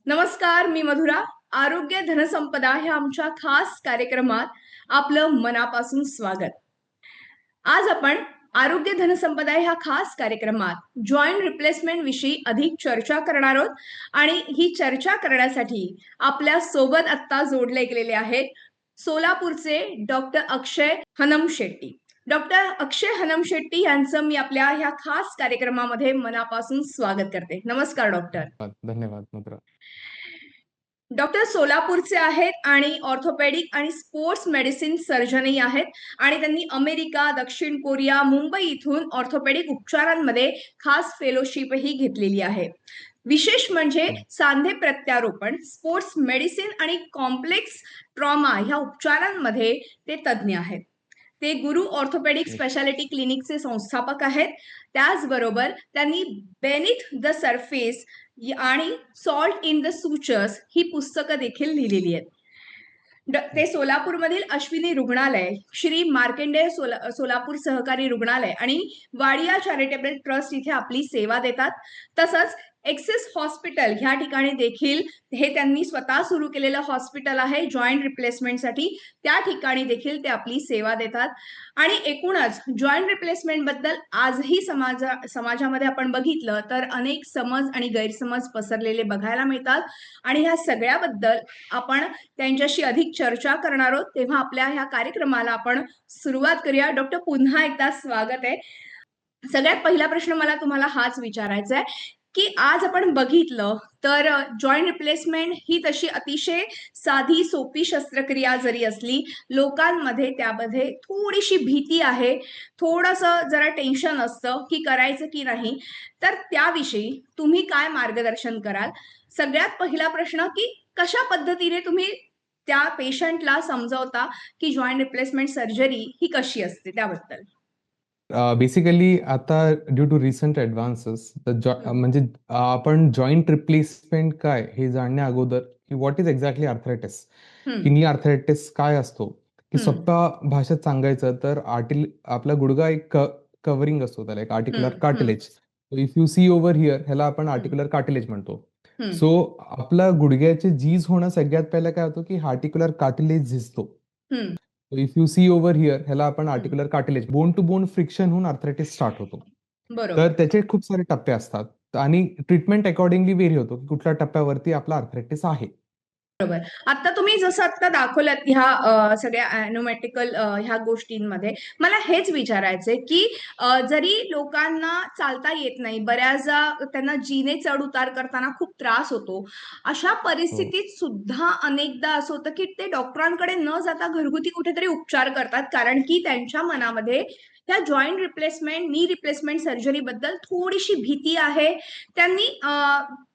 नमस्कार, मी मधुरा. आरोग्य धनसंपदा ह्या आमच्या खास कार्यक्रमात आपलं मनापासून स्वागत. आज आपण आरोग्य धनसंपदा ह्या खास कार्यक्रमात जॉइंट रिप्लेसमेंट विषयी अधिक चर्चा करणार आहोत आणि ही चर्चा करण्यासाठी आपल्या सोबत आत्ता जोडले गेलेले आहेत सोलापूरचे डॉक्टर अक्षय हनम शेट्टी. डॉक्टर अक्षय हनम शेट्टी यांचं मी आपल्या ह्या खास कार्यक्रमामध्ये मनापासून स्वागत करते. नमस्कार डॉक्टर. धन्यवाद धन्यवाद मित्र. डॉक्टर सोलापूरचे आहेत आणि ऑर्थोपेडिक आणि स्पोर्ट्स मेडिसिन सर्जनही आहेत आणि त्यांनी अमेरिका, दक्षिण कोरिया, मुंबई इथून ऑर्थोपेडिक उपचारांमध्ये खास फेलोशिपही घेतलेली आहे. विशेष म्हणजे सांधे प्रत्यारोपण, स्पोर्ट्स मेडिसिन आणि कॉम्प्लेक्स ट्रॉमा ह्या उपचारांमध्ये ते तज्ज्ञ आहेत. ते गुरु ऑर्थोपेडिक स्पेशालिटी क्लिनिकचे संस्थापक आहेत. त्याचबरोबर त्यांनी बेनिथ द सरफेस आणि सॉल्ट इन द सुचर्स ही पुस्तकं देखील लिहिलेली आहेत. ते सोलापूरमधील अश्विनी रुग्णालय, श्री मार्कंडेय सोलापूर सहकारी रुग्णालय आणि वाडिया चॅरिटेबल ट्रस्ट इथे आपली सेवा देतात. तसंच एक्सेस हॉस्पिटल ह्या ठिकाणी देखील हे त्यांनी स्वतः सुरू केलेलं हॉस्पिटल आहे जॉईंट रिप्लेसमेंटसाठी. त्या ठिकाणी देखील ते आपली सेवा देतात आणि एकूणच जॉईंट रिप्लेसमेंट बद्दल आजही समाजामध्ये आपण बघितलं तर अनेक समज आणि गैरसमज पसरलेले बघायला मिळतात आणि ह्या सगळ्याबद्दल आपण त्यांच्याशी अधिक चर्चा करणार आहोत. तेव्हा आपल्या ह्या कार्यक्रमाला आपण सुरुवात करूया. डॉक्टर, पुन्हा एकदा स्वागत आहे. सगळ्यात पहिला प्रश्न मला तुम्हाला हाच विचारायचा आहे की आज आपण बघितलं तर जॉईंट रिप्लेसमेंट ही तशी अतिशय साधी सोपी शस्त्रक्रिया जरी असली, लोकांमध्ये त्यामध्ये थोडीशी भीती आहे, थोडंसं जरा टेन्शन असतं की करायचं की नाही. तर त्याविषयी तुम्ही काय मार्गदर्शन कराल? सगळ्यात पहिला प्रश्न की कशा पद्धतीने तुम्ही त्या पेशंटला समजावता की जॉईंट रिप्लेसमेंट सर्जरी ही कशी असते त्याबद्दल? बेसिकली आता ड्यू टू रिसेंट ॲडव्हान्सेस म्हणजे आपण जॉईंट रिप्लेसमेंट काय हे जाणण्या अगोदर की व्हॉट इज एक्झॅक्टली आर्थरायटिस, की नी आर्थरायटिस काय असतो, की सोप्या भाषेत सांगायचं तर आपला गुडघा एक कव्हरिंग असतो, त्याला एक articular cartilage. If you see over here, ह्याला आपण आर्टिक्युलर कार्टिलेज म्हणतो. सो आपला गुडघ्याचे झीज होणं सगळ्यात पहिलं काय होतं की आर्टिक्युलर कार्टिलेज झिजतो. If you see over here, ह्याला आपण articular cartilage, bone to bone friction होऊन आर्थरायटिस स्टार्ट होतो. तर त्याचे खूप सारे टप्पे असतात आणि ट्रीटमेंट अकॉर्डिंगली वेरी होतो की कुठल्या टप्प्यावरती आपला आर्थरायटिस आहे. बरोबर. आता तुम्ही जसं आता दाखवलात ह्या सगळ्या ॲनोमॅटिकल ह्या गोष्टींमध्ये मला हेच विचारायचंय की जरी लोकांना चालता येत नाही, बऱ्याचदा त्यांना जिने चढ उतार करताना खूप त्रास होतो. अशा परिस्थितीत सुद्धा अनेकदा असं होतं की ते डॉक्टरांकडे न जाता घरगुती कुठेतरी उपचार करतात, कारण की त्यांच्या मनामध्ये त्या joint replacement, knee replacement surgery बद्दल थोडीशी भीती आहे. त्यांनी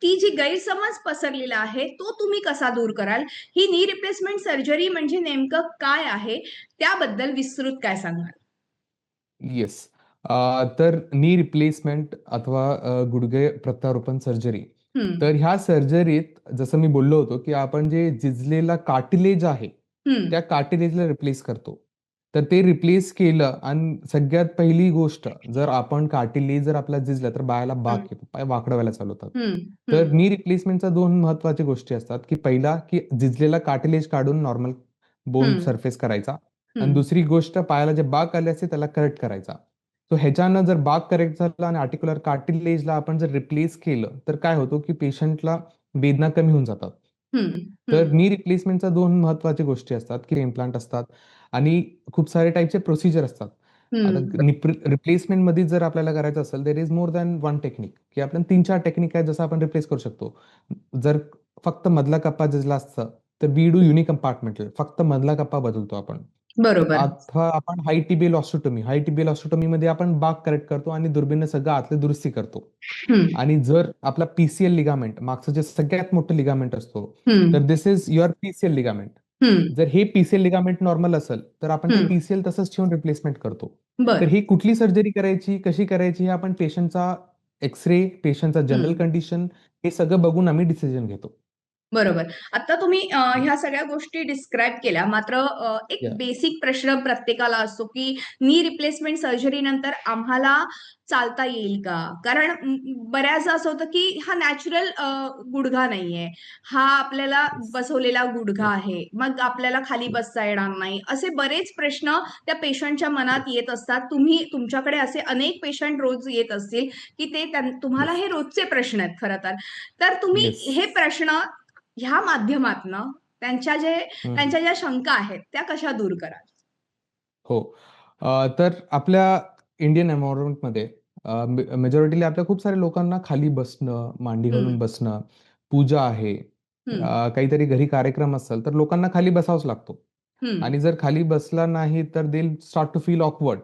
ती जी गैरसमज पसरलेला आहे तो तुम्ही कसा दूर कराल? ही नी रिप्लेसमेंट सर्जरी म्हणजे नेमकं काय आहे? त्याबद्दल विस्तृत काय सांगाल? येस. तर नी रिप्लेसमेंट अथवा गुडघे प्रत्यारोपण सर्जरी. तर ह्या सर्जरीत जसं मी बोललो होतो, की आपण जे झिजलेला कार्टिलेज आहे, त्या कार्टिलेजला रिप्लेस करतो. तर ते रिप्लेस केलं आणि सगळ्यात पहिली गोष्ट, जर आपण कार्टिलेज जर आपला झिजला तर बाळाला बाक येतो, पाय वाकडं व्हायला चालू होतात. तर नी रिप्लेसमेंटच्या 2 महत्त्वाच्या गोष्टी असतात, की पहिला की झिजलेला कार्टिलेज काढून नॉर्मल बोन सरफेस करायचा आणि दुसरी गोष्ट पायाला जे बाक आले असते त्याला करेक्ट करायचा. सो ह्याच्यानं जर बाक करेक्ट झाला आणि आर्टिक्युलर कार्टिलेजला आपण जर रिप्लेस केलं तर काय होतं की पेशंटला वेदना कमी होऊन जातात. तर नी रिप्लेसमेंटच्या 2 महत्त्वाच्या गोष्टी असतात, की इम्प्लांट असतात आणि खूप सारे टाइपचे प्रोसिजर असतात. आता रिप्लेसमेंटमध्ये जर आपल्याला करायचं असेल, there is more than one technique, की आपण 3-4 टेक्निक आहेत जसं आपण रिप्लेस करू शकतो. जर फक्त मधला कप्पा झिजला असता तर वी डू युनी कंपार्टमेंटल, फक्त मधला कप्पा बदलतो आपण. बरोबर. अथवा आपण हाय टिबियल ऑस्टोटोमीमध्ये आपण बाक करेक्ट करतो आणि दुर्बीणनं सगळं आतलं दुरुस्ती करतो. आणि जर आपला पीसीएल लिगामेंट, मागचं जे सगळ्यात मोठं लिगामेंट असतो, तर दिस इज युअर पीसीएल लिगामेंट. जर हे पीसीएल लिगामेंट नॉर्मल असेल तर आपण ते पीसीएल तसंच ठेवून रिप्लेसमेंट करतो. तर ही कुठली सर्जरी करायची, कशी करायची, हे आपण पेशंटचा एक्स-रे, पेशंटचा जनरल कंडिशन हे सगळं बघून आम्ही डिसिजन घेतो. बरोबर. आता तुम्ही ह्या सगळ्या गोष्टी डिस्क्राईब केल्या. मात्र एक या बेसिक प्रश्न प्रत्येकाला असतो, की नी रिप्लेसमेंट सर्जरी नंतर आम्हाला चालता येईल का? कारण बऱ्याचदा असं होतं, की हा नॅचरल गुडघा नाहीये. हा आपल्याला बसवलेला गुडघा येस आहे. मग आपल्याला खाली बसता येणार नाही. असे बरेच प्रश्न त्या पेशंटच्या मनात येस येत असतात. तुमच्याकडे असे अनेक पेशंट रोज येत असतील, की तुम्हाला येस हे रोजचे प्रश्न आहेत खरं तर. तर तुम्ही येस हे प्रश्न ह्या माध्यमातनं त्यांच्या ज्या शंका आहेत त्या कशा दूर कराल? हो. तर आपल्या इंडियन एन्व्हायरमेंटमध्ये मेजॉरिटीली आपल्या खूप साऱ्या लोकांना खाली बसणं, मांडी घालून हं, बसणं, पूजा आहे, हं, काहीतरी घरी कार्यक्रम असेल, तर लोकांना खाली बसावंच लागतो. हं, आणि जर खाली बसला नाही, तर they start to feel awkward.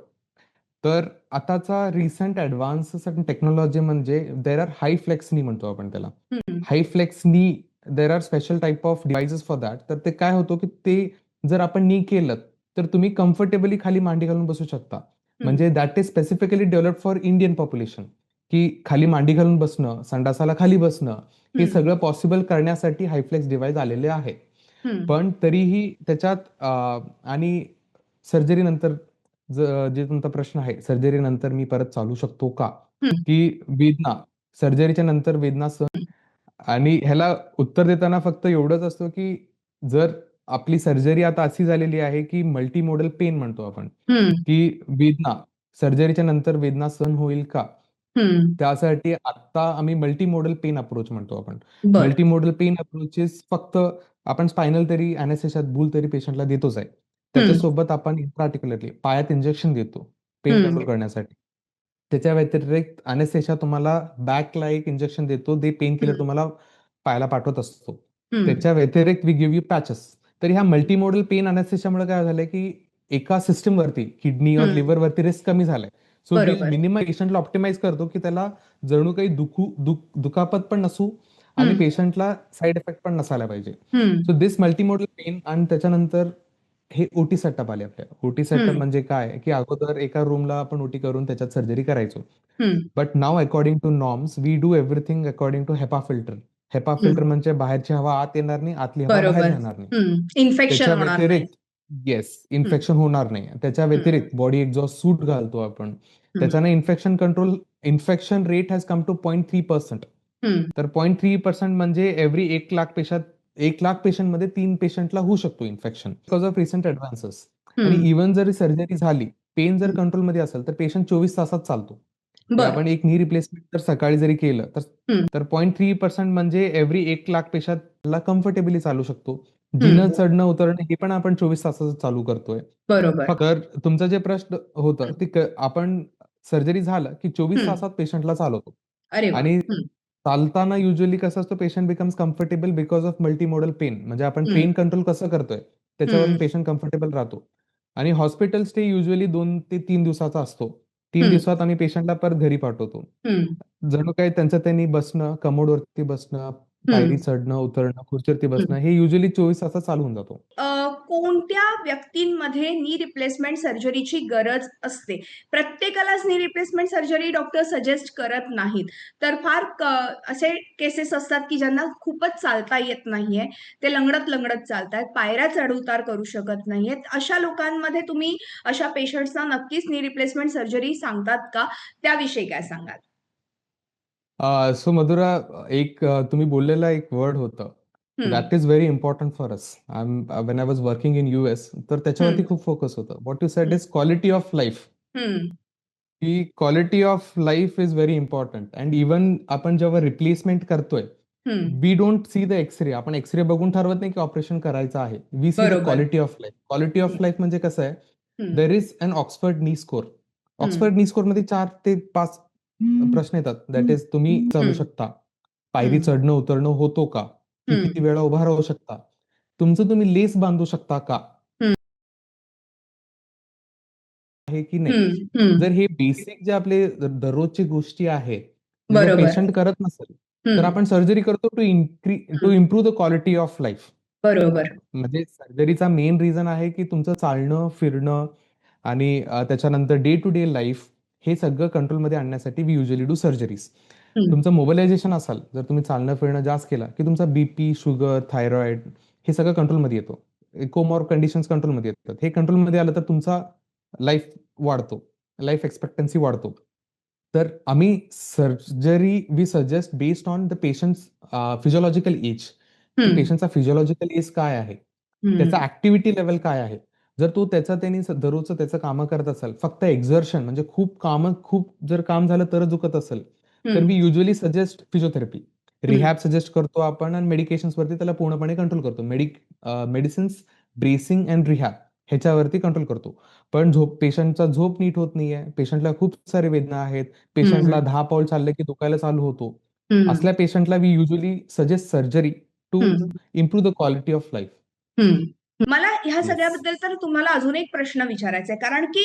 तर आताचा रिसेंट ॲडव्हान्स टेक्नॉलॉजी म्हणजे देर आर हाय फ्लेक्स नी म्हणतो आपण त्याला. हं, हाय फ्लेक्स नी there are special type of devices for that. तर ते काय होतं, की ते जर आपण नी केलं, तर तुम्ही कम्फर्टेबली खाली मांडी घालून बसू शकता. हं, म्हणजे that is specifically developed for Indian population, की खाली मांडी घालून बसणं, संडासाला खाली बसणं, हे हं, सगळं पॉसिबल करण्यासाठी हायफ्लेक्स डिव्हाइस आलेले आहे. हं, पण तरीही त्याच्यात आणि सर्जरी नंतर जे तुमचा प्रश्न आहे, सर्जरी नंतर मी परत चालू शकतो का? हं, की वेदना, सर्जरीच्या नंतर वेदना आणि ह्याला उत्तर देताना फक्त एवढंच असतं, की जर आपली सर्जरी आता अशी झालेली आहे, की मल्टीमोडल पेन म्हणतो आपण, हं, की वेदना, सर्जरीच्या नंतर वेदना सहन होईल का? हं. त्यासाठी आता आम्ही मल्टीमोडल पेन अप्रोच म्हणतो आपण. बरं. मल्टीमोडल पेन अप्रोचेस फक्त आपण स्पायनल तरी अॅनेस्थेशियात भूल तरी पेशंटला देतोच आहे. हं, त्याच्यासोबत आपण पार्टिक्युलरली पायात इंजेक्शन देतो, पेन हं, कंट्रोल करण्यासाठी. त्याच्या व्यतिरिक्त अॅनेस्थेशिया तुम्हाला बॅकला एक इंजेक्शन देतो, ते पेन किलर हं, तुम्हाला पायाला पाठवत असतो. हं, त्याच्या व्यतिरिक्त वी गिव्ह यू पॅचेस. तर ह्या मल्टीमोडल पेन अॅनेस्थेशियामुळे काय झालंय, की एका सिस्टमवरती किडनी और हं. लिव्हरवरती रिस्क कमी झालाय. सो वी बरोबर. मिनिमम पेशंटला ऑप्टिमाइज करतो, की त्याला जणू काही दुखापत पण नसू आणि हं, पेशंटला साइड इफेक्ट पण नसायला पाहिजे. हं, सो दिस मल्टीमोडल पेन आणि त्याच्यानंतर हे ओटी सेटअप आले आपल्याला. ओटी सेटअप हं, म्हणजे काय, की अगोदर एका रूमला आपण ओटी करून त्याच्यात सर्जरी करायचो. हं, but now according to norms we do everything according to HEPA filter. HEPA hmm. Filter म्हणजे बाहेरची हवा आत येणार नाही, आतली हवा बाहेर बरोबर. जाणार नाही. हं. इन्फेक्शन त्याच्या होणार नाही. व्यतिरिक्त येस, हं, इन्फेक्शन होणार नाही. त्याच्या हं, व्यतिरिक्त बॉडी एक्झॉस्ट सूट घालतो आपण. हं, त्याच्याने infection rate has come to 0.3%. हं, तर 0.3% म्हणजे एव्हरी 1 लाख पेशंटमध्ये 3 पेशंटला होऊ शकतो infection because of recent advances. आणि हं, इव्हन जरी सर्जरी झाली, पेन जर हं. कंट्रोलमध्ये असेल, तर पेशंट 24 तासात चालतो. की बरं. आपण एक नी रिप्लेसमेंट जर सकाळी जरी केलं, तर हं, तर 0.3% म्हणजे एव्हरी 1 लाख पेशंटला कम्फर्टेबली चालू शकतो. हं. जिनं चढणं उतरणं हे पण आपण 24 तासाचं चालू करतोय. बरोबर. फक्त तर तुमचं जे प्रश्न होतं, हं, ते आपण सर्जरी झालं, की 24 हं. तासात पेशंटला चालवतो. अरे वाह! आणि हं, चालताना युजुअली कसं असतं, patient becomes comfortable because of multimodal pain. म्हणजे आपण हं, पेन कंट्रोल कसं करतोय, त्याच्यावरून हं, पेशंट कम्फर्टेबल राहतो. आणि हॉस्पिटल स्टे युजुअली 2 ते 3 दिवसाचा असतो. 3 हं, दिवसात आम्ही पेशंटला परत घरी पाठवतो. हं, जणू काही त्यांचं त्यांनी बसणं, कमोडवरती बसणं, हं, पायरी चढणं, उतरणं, खुर्चीवरती हं. बसणं हे युजुअली 24 तासात चालू होऊन जातो. अ, कोणत्या व्यक्तींमध्ये नी रिप्लेसमेंट सर्जरीची गरज असते? प्रत्येकालाच knee replacement surgery doctor suggest करत नाहीत. तर असे केसेस असतात, की ज्यांना खूपच चालता येत नाहीये. ते लंगडत-लंगडत चालतायत. पायऱ्या चढ-उतार करू शकत नाहीयेत. अशा लोकांमध्ये तुम्ही अशा पेशंट्सना नक्कीच नी रिप्लेसमेंट सर्जरी सांगतात का? त्याविषयी काय सांगाल? सो मधुरा, तुम्ही बोललेला एक वर्ड होतं. हं, that is very important for us. When I was working in US, तर हं, त्याच्यावरती खूप फोकस होतं. What you said hmm, is quality of life. हं, की quality of life is very important and even आपण जेव्हा रिप्लेसमेंट करतोय, हं. We don't see the X-ray. आपण एक्सरे बघून ठरवत नाही की ऑपरेशन करायचं आहे. वी सी द बरोबर. Quality of life. Quality hmm, of life म्हणजे कसं आहे, हं, देर इज अन ऑक्सफर्ड नी स्कोर. हं, ऑक्सफर्ड नी स्कोरमध्ये 4 ते 5 प्रश्न येतात. दॅट इज तुम्ही चालू हं, शकता. पायरी हं, चढणं उतरणं होतो का? हं, किती वेळा उभा राहू शकता? तुमचं तुम्ही लेस बांधू शकता का? हं, आहे की नाही? हं, हं. जर हे बेसिक जे आपले दररोजची गोष्टी आहेत, ते जर बरोबर. पेशंट करत नसेल, तर हं, आपण सर्जरी करतो टू हं. Improve the quality of life. बरोबर. म्हणजे सर्जरीचा मेन रिझन आहे, की तुमचं चालणं, फिरणं आणि त्याच्यानंतर डे टू डे लाईफ हे सगळं कंट्रोलमध्ये आणण्यासाठी वी युजली डू सर्जरीज. हम्म. तुमचं मोबिलायझेशन असाल, जर तुम्ही चालणं फिरणं जास्त केला की तुमचा बीपी, शुगर, थायरॉइड हे सगळं कंट्रोलमध्ये येतो. कोमॉर कंडिशन्स कंट्रोलमध्ये येतात. हे कंट्रोलमध्ये आलं तर तुमचा लाईफ वाढतो, लाईफ एक्सपेक्टन्सी वाढतो. तर आम्ही surgery we suggest based on the patients physiological age, की हम्म. पेशंटचा फिजिओलॉजिकल एज काय आहे, त्याचा ऍक्टिव्हिटी लेवल काय आहे. जर तो त्यांनी दररोजचं त्याचं कामं करत असेल, फक्त एक्झर्शन म्हणजे खूप जर काम झालं तरच दुखत असेल, तर we usually suggest physiotherapy. Rehab suggest करतो आपण आणि मेडिकेशन्स वरती त्याला पूर्णपणे कंट्रोल करतो. मेडिसिन्स, ब्रेसिंग अँड रिहॅब ह्याच्यावरती कंट्रोल करतो. पण पेशंटचा झोप नीट होत नाहीये, पेशंटला खूप सारे वेदना आहेत, पेशंटला 10 पाऊल चाललं की दुखायला चालू होतो. असल्या पेशंटला we usually suggest surgery to improve the quality of life. मला ह्या येस. सगळ्याबद्दल तर तुम्हाला अजून एक प्रश्न विचारायचा आहे, कारण की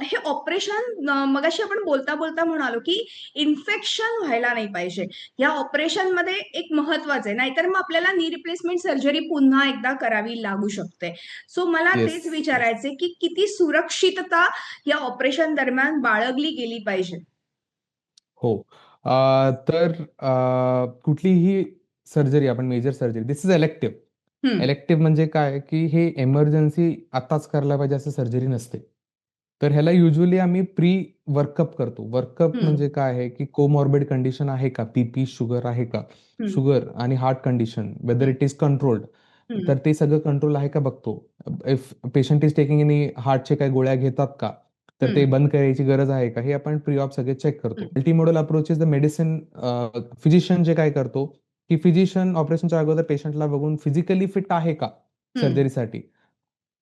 हे ऑपरेशन मगाशी आपण बोलता बोलता म्हणालो की इन्फेक्शन व्हायला नाही पाहिजे. या ऑपरेशन मध्ये एक महत्वाचं आहे, नाहीतर मग आपल्याला नी रिप्लेसमेंट सर्जरी पुन्हा एकदा करावी लागू शकते. सो मला येस. तेच विचारायचे की किती सुरक्षितता या ऑपरेशन दरम्यान बाळगली गेली पाहिजे. हो. तर कुठलीही सर्जरी, आपण major surgery, this is elective. हम्म. इलेक्टिव्ह म्हणजे काय, की हे एमर्जन्सी आत्ताच करायला पाहिजे असं सर्जरी नसते. तर ह्याला युजली आम्ही प्री वर्कअप करतो. वर्कअप हम्म. म्हणजे काय आहे, की कोमॉर्बिड कंडिशन आहे का, बीपी, शुगर आहे का, हम्म. शुगर आणि heart condition whether it is controlled, hmm. तर ते सगळं कंट्रोल आहे का बघतो. If patient is taking any हार्टचे काही गोळ्या घेतात का, तर ते हम्म. बंद करायची गरज आहे का, हे आपण प्री ऑप सगळे चेक करतो. Multimodal approach is the medicine. Physician जे काय करतो, की फिजिशियन ऑपरेशनच्या अगोदर पेशंटला बघून फिजिकली फिट आहे का हम्म. सर्जरीसाठी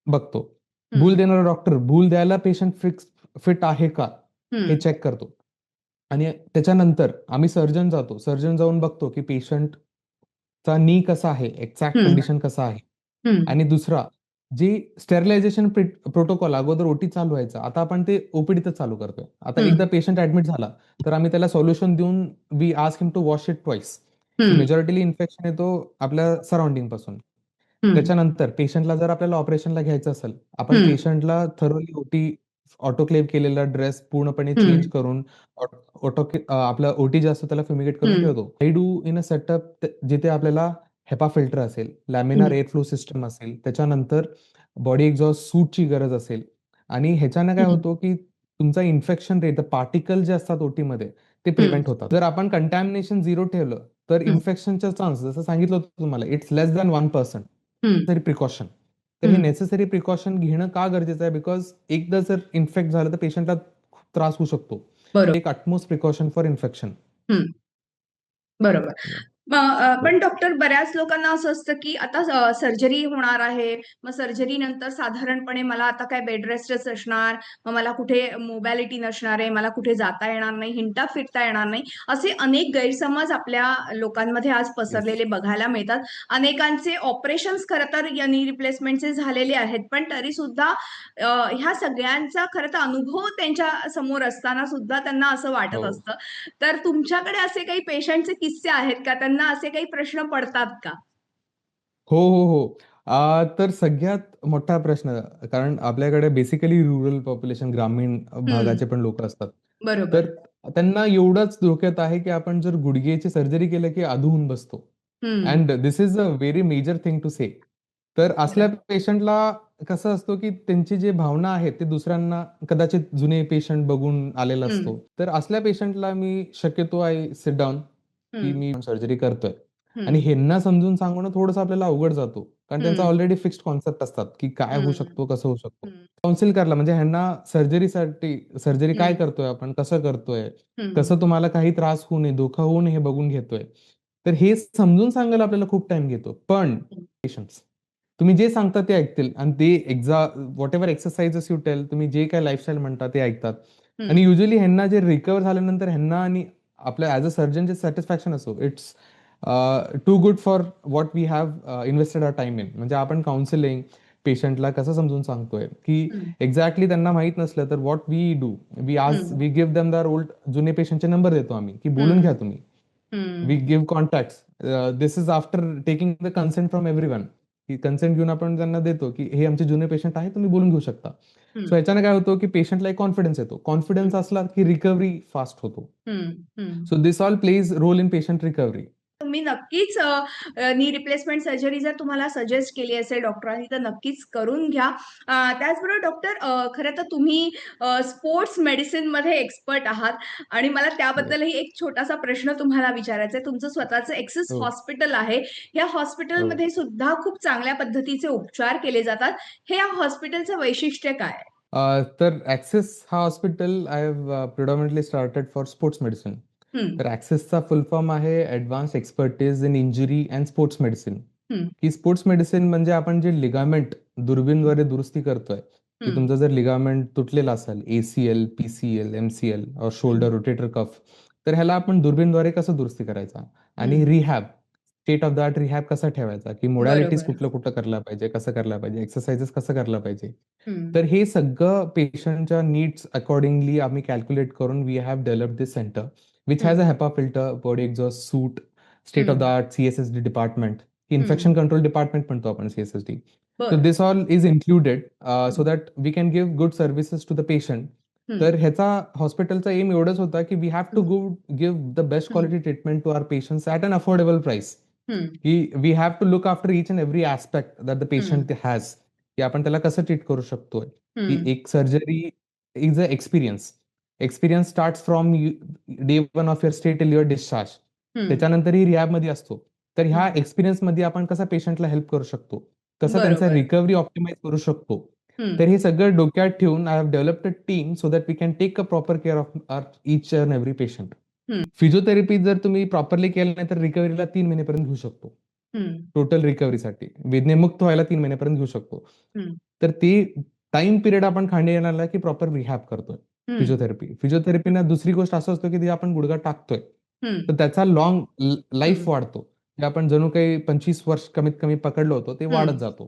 बघतो. भूल हम्म. देणारा डॉक्टर भूल द्यायला पेशंट फिट आहे का हे हम्म. चेक करतो. आणि त्याच्यानंतर आम्ही सर्जन जातो. सर्जन जाऊन बघतो की पेशंटचा नी कसा आहे, एक्झॅक्ट हम्म. कंडिशन कसा आहे. हम्म. आणि दुसरा, जी स्टेरिलायझेशन प्रोटोकॉल अगोदर ओटीत चालू व्हायचं, आता आपण ते ओपीडीतच चालू करतोय. आता एकदा हम्म. पेशंट ऍडमिट झाला तर आम्ही त्याला सोल्युशन देऊन we ask him to wash it twice, की हम्म. मेजॉरिटीली इन्फेक्शन येतो आपल्या सराउंडिंग पासून. हम्म. त्याच्यानंतर पेशंटला जर आपल्याला ऑपरेशनला घ्यायचं असेल, आपण हम्म. पेशंटला थरोली ओटी, ऑटोक्लेव्ह केलेला ड्रेस पूर्णपणे चेंज हम्म. करून आपलं ओटी जे असतं त्याला फ्युमिगेट करून हम्म. ठेवतो. I do in a setup जिथे आपल्याला हेपा फिल्टर असेल, लॅमिनार हम्म. एअर फ्लो सिस्टम असेल, त्याच्यानंतर बॉडी एक्झॉस्ट सूटची गरज असेल. आणि ह्याच्यानं काय हम्म. होतं, की तुमचा इन्फेक्शन रेट, पार्टिकल जे असतात ओटीमध्ये ते हम्म. प्रिव्हेंट होतात. जर आपण कंटॅमिनेशन झिरो ठेवलं तर हम्म. इन्फेक्शनचा चान्स, जसं सांगितलं होतं तुम्हाला, इट्स लेस दॅन 1%. हम्म. तरी प्रिकॉशन. तर हे हम्म. नेसेसरी प्रिकॉशन घेणं का गरजेचं आहे, बिकॉज एकदा जर इन्फेक्ट झालं तर पेशंटला खूप त्रास होऊ शकतो. बरोबर. एक अटमोस्ट प्रिकॉशन फॉर इन्फेक्शन. हम्म. बरोबर. हो. पण डॉक्टर, बऱ्याच लोकांना असं असतं की आता सर्जरी होणार आहे, मग सर्जरी नंतर साधारणपणे मला आता काय बेड रेस्टच असणार, मग मला कुठे मोबॅलिटी नसणार आहे, मला कुठे जाता येणार नाही, हिंडता फिरता येणार नाही, असे अनेक गैरसमज आपल्या लोकांमध्ये आज येस. पसरलेले बघायला मिळतात. अनेकांचे ऑपरेशन्स खरं तर या नी रिप्लेसमेंटचे झालेले आहेत, पण तरी सुद्धा ह्या सगळ्यांचा खरं तर अनुभव त्यांच्या समोर असताना सुद्धा त्यांना असं वाटत हो. असतं. तर तुमच्याकडे असे काही पेशंटचे किस्से आहेत का? त्यांना असे काही प्रश्न पडतात का? हो, हो, हो. तर सगळ्यात मोठा प्रश्न, कारण आपल्याकडे बेसिकली रुरल पॉप्युलेशन, ग्रामीण हं. भागाचे पण लोकं असतात. तर बरोबर. त्यांना एवढंच डोक्यात आहे, की आपण जर गुडघ्याची सर्जरी केलं, की अधू होऊन बसतो. हं. And this is a very major thing to say. तर असल्या बरोबर. पेशंटला कसं असतो, की त्यांची जी भावना आहेत, ते दुसऱ्यांना कदाचित जुने पेशंट बघून आलेला हं. असतो. तर असल्या पेशंटला मी शक्यतो आय सिट डाउन, की हं. मी सर्जरी करतोय. आणि हं. ह्यांना समजून सांगणं थोडंसं आपल्याला अवघड जातो. कारण त्यांचा हं. ऑलरेडी फिक्स्ड कॉन्सेप्ट असतात, की काय होऊ हं. शकतो, कसं होऊ शकतो. हं. काउन्सिल करायला म्हणजे ह्यांना सर्जरी काय हं. करतोय आपण, कसं करतोय, हं. कसं तुम्हाला काही त्रास होऊ नये, धोका होऊ नये हे बघून घेतोय. तर हे समजून सांगायला आपल्याला खूप टाईम घेतो. पण हं. पेशंट्स, तुम्ही जे सांगता ते ऐकतील आणि ते व्हॉटएव्हर एक्सरसाइजेस यू टेल, तुम्ही जे काही लाईफस्टाईल म्हणता ते ऐकतात. आणि हं. युज्युअली ह्यांना जे रिकव्हर झाल्यानंतर ह्यांना आणि आपल्या ॲज अ सर्जन जे सॅटिस्फॅक्शन असतो, it's too good for what we have invested our time in. म्हणजे आपण काउन्सिलिंग, पेशंटला कसं समजून सांगतोय, की हं. एक्झॅक्टली त्यांना माहित नसलं तर व्हॉट वी डू, हं. वी गिव्ह देम दर ओल्ड, जुने पेशंटचे नंबर देतो आम्ही, की बोलून हं. घ्या तुम्ही. वी हं. Give contacts. This is after taking the consent from everyone, की कन्सेंट घेऊन आपण त्यांना देतो, की हे आमचे जुने पेशंट आहे, तुम्ही बोलून घेऊ शकता. हं, सो याच्याने काय होतं की पेशंटला एक कॉन्फिडन्स येतो. कॉन्फिडन्स हं, असला की रिकव्हरी फास्ट होतो. हं, हं. So this all plays role in patient recovery. तुम्ही नक्कीच नी रिप्लेसमेंट सर्जरी जर तुम्हाला सजेस्ट केली असेल डॉक्टरांनी तर नक्कीच करून घ्या. त्याचबरोबर डॉक्टर खरं तर तुम्ही स्पोर्ट्स मेडिसिनमध्ये एक्सपर्ट आहात आणि मला त्याबद्दलही एक छोटासा प्रश्न तुम्हाला विचारायचा आहे. तुमचं स्वतःचं एक्सेस हो, हॉस्पिटल आहे. या हो. हॉस्पिटलमध्ये सुद्धा खूप चांगल्या पद्धतीचे उपचार केले जातात. हे या हॉस्पिटलचं वैशिष्ट्य काय आहे? तर ॲक्सेस हा hospital I have predominantly started for sports medicine. हं, तर ॲक्सेसचा फुल फॉर्म आहे advance expertise in injury and sports medicine. हं, की स्पोर्ट्स मेडिसिन म्हणजे आपण जे लिगामेंट दुर्बीणद्वारे दुरुस्ती करतोय, की हं, तुमचं जर लिगामेंट तुटलेलं असेल, एसीएल, पीसीएल, एमसीएल और हं, शोल्डर रोटेटर कफ, तर ह्याला आपण दुर्बीणद्वारे कसं दुरुस्ती करायचा आणि हं. Rehab, state of the art rehab कसा ठेवायचा, की मोडॅलिटीज बरोबर. कुठलं-कुठलं करायला पाहिजे, कसं करायला पाहिजे, एक्सरसाइजेस कसं करायला पाहिजे. हं, तर हे सगळं पेशंटच्या नीड्स अकॉर्डिंगली आम्ही कॅल्क्युलेट करून we have developed this centre, which has hmm, a HEPA filter, body exhaust suit, state of the hmm, art CSSD department, हं. इन्फेक्शन कंट्रोल डिपार्टमेंट म्हणतो आपण CSSD. So बरं. this all is included so हं, that we can give good services to the patient. हं, तर ह्याचा हॉस्पिटलचा M एवढंच होता की we have to hmm, give the best hmm, quality treatment to our patients at an affordable price. हं, की we have to look after each and every aspect that the hmm, patient has, की आपण त्याला कसं treat करू शकतोय. की हं, एक surgery is a experience. Experience starts from day one of your stay till your discharge. हं, त्याच्यानंतरही रिहॅबमध्ये असतो. तर ह्या हं. एक्सपिरियन्समध्ये आपण कसा पेशंटला हेल्प करू शकतो, कसं त्यांचा बरोबर. रिकव्हरी ऑप्टिमाइज करू शकतो. हं, तर हे सगळं डोक्यात ठेवून I have developed a team so that we can take a proper care of each and every patient. हं, फिजिओथेरपी जर तुम्ही प्रॉपरली केलं नाही तर रिकव्हरीला 3 महिनेपर्यंत घेऊ शकतो. हं, टोटल रिकव्हरीसाठी. वेदनेमुक्त व्हायला 3 महिन्यापर्यंत घेऊ शकतो. हं, तर ते टाईम पिरियड आपण खांडेकरला की प्रॉपर रिहॅब करतोय. हं, फिजिओथेरपी. फिजिओथेरपीनं दुसरी गोष्ट असं असतं की जे आपण गुडघा टाकतोय, हं, तर त्याचा लाईफ हं, वाढतो. जे आपण जणू काही 25 वर्ष कमीत कमी पकडलं होतं ते हं, वाढत जातो.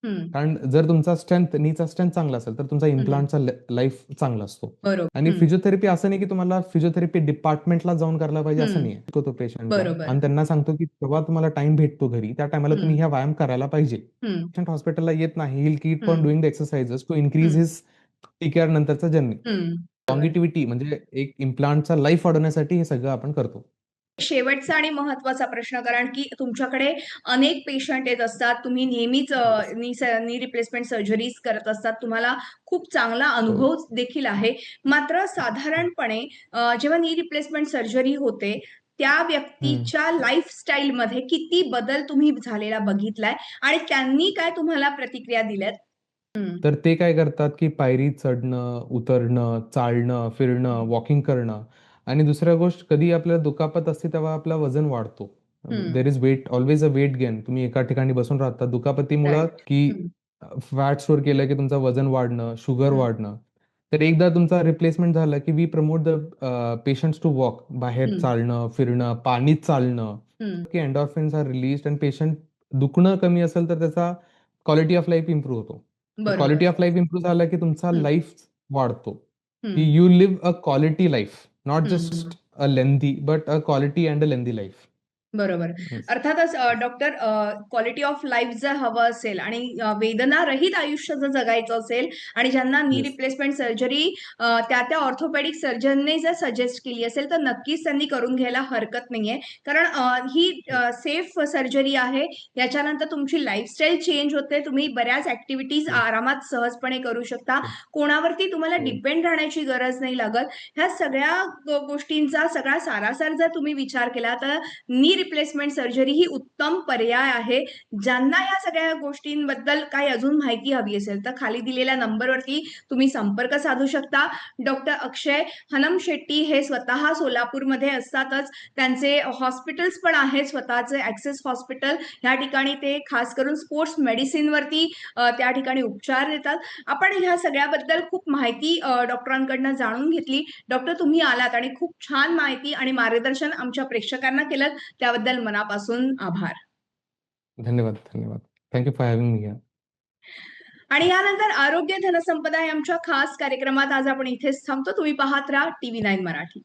हं, कारण जर तुमचा नीचा स्ट्रेंथ चांगला असेल, तर तुमचा हं. इम्प्लांटचा लाईफ चांगला असतो. बरोबर. आणि हं, फिजिओथेरपी असं नाही की तुम्हाला फिजिओथेरपी डिपार्टमेंटला जाऊन करायला पाहिजे असं हं. नाहीये. शिकवतो पेशंटला बरोबर. आणि त्यांना सांगतो की जेव्हा तुम्हाला टाईम भेटतो घरी, त्या टाईमाला तुम्ही हं, ह्या व्यायाम करायला पाहिजे. हं, पेशंट हॉस्पिटलला येत नाही. He will keep on hmm, doing the exercises to increase hmm, his टी-केअर नंतरचा जर्नी. हं. बरोबर. लॉन्जिटिव्हिटी म्हणजे एक इम्प्लांटचा लाईफ वाढवण्यासाठी हे सगळं आपण करतो. शेवटचा आणि महत्त्वाचा प्रश्न कारण की तुमच्याकडे अनेक पेशंट येत असतात. तुम्ही नेहमीच येस. नी रिप्लेसमेंट सर्जरीज करत असतात. तुम्हाला खूप चांगला हो. अनुभव देखील आहे. मात्र साधारणपणे जेव्हा नी रिप्लेसमेंट सर्जरी होते, त्या हं. व्यक्तीच्या लाईफस्टाईलमध्ये किती बदल तुम्ही झालेला बघितलाय आणि त्यांनी काय तुम्हाला प्रतिक्रिया दिल्यात? हं, तर ते काय करतात, की पायरी चढणं, उतरणं, चालणं, फिरणं, वॉकिंग करणं आणि दुसऱ्या गोष्ट कधी आपल्याला दुखापत असते तेव्हा आपलं वजन वाढतो. हं. There is weight always a weight gain. तुम्ही एका ठिकाणी बसून राहता. दुखापतीमुळं राइट. की हं, फॅट स्टोअर केलं की तुमचं वजन वाढणं, शुगर हं, वाढणं. तर एकदा तुमचा रिप्लेसमेंट झाला, की we promote the patients to walk. बाहेर हं, चालणं, फिरणं, पाणीत चालणं, हं. की एन्डॉर्फिन्स आर रिलीज्ड आणि पेशंट दुखणं कमी असेल तर त्याचा क्वालिटी ऑफ लाईफ इम्प्रूव्ह होतो. तर क्वालिटी बरोबर. ऑफ लाईफ इम्प्रूव्ह झाला, की तुमचा हं, लाईफ वाढतो. की हं, you live a quality life, not hmm. Just a lengthy, but a quality and a lengthy life. बरोबर. येस. अर्थातच डॉक्टर क्वालिटी ऑफ लाईफ जर हवं असेल आणि वेदनारहित आयुष्य जर जगायचं असेल आणि ज्यांना नी येस. रिप्लेसमेंट सर्जरी त्या ऑर्थोपेडिक सर्जनने जर सजेस्ट केली असेल, तर नक्कीच त्यांनी करून घ्यायला हरकत नाहीये. कारण ही सेफ सर्जरी आहे. याच्यानंतर तुमची लाईफस्टाईल चेंज होते. तुम्ही बऱ्याच ॲक्टिव्हिटीज येस. आरामात सहजपणे करू शकता. येस. कोणावरती तुम्हाला हो. डिपेंड राहण्याची गरज नाही लागत. ह्या सगळ्या गोष्टींचा सगळा सारासार जर तुम्ही विचार केला, तर नी रिप्लेसमेंट सर्जरी ही उत्तम पर्याय आहे. ज्यांना या सगळ्या गोष्टींबद्दल काही अजून माहिती हवी असेल, तर खाली दिलेल्या नंबरवरती तुम्ही संपर्क साधू शकता. डॉक्टर अक्षय हनम शेट्टी हे स्वतः सोलापूरमध्ये असतातच. त्यांचे हॉस्पिटल्स पण आहेत स्वतःचे ॲक्सेस हॉस्पिटल. ह्या ठिकाणी ते खास करून स्पोर्ट्स मेडिसिनवरती त्या ठिकाणी उपचार देतात. आपण ह्या सगळ्याबद्दल खूप माहिती डॉक्टरांकडनं जाणून घेतली. डॉक्टर तुम्ही आलात आणि खूप छान माहिती आणि मार्गदर्शन आमच्या प्रेक्षकांना केलंत त्याबद्दल मनापासून आभार. धन्यवाद, धन्यवाद. Thank you for having me here. आणि यानंतर आरोग्य धनसंपदा या आमच्या खास कार्यक्रमात आज आपण इथेच थांबतो. तुम्ही पाहत राहा टीव्ही 9 मराठी.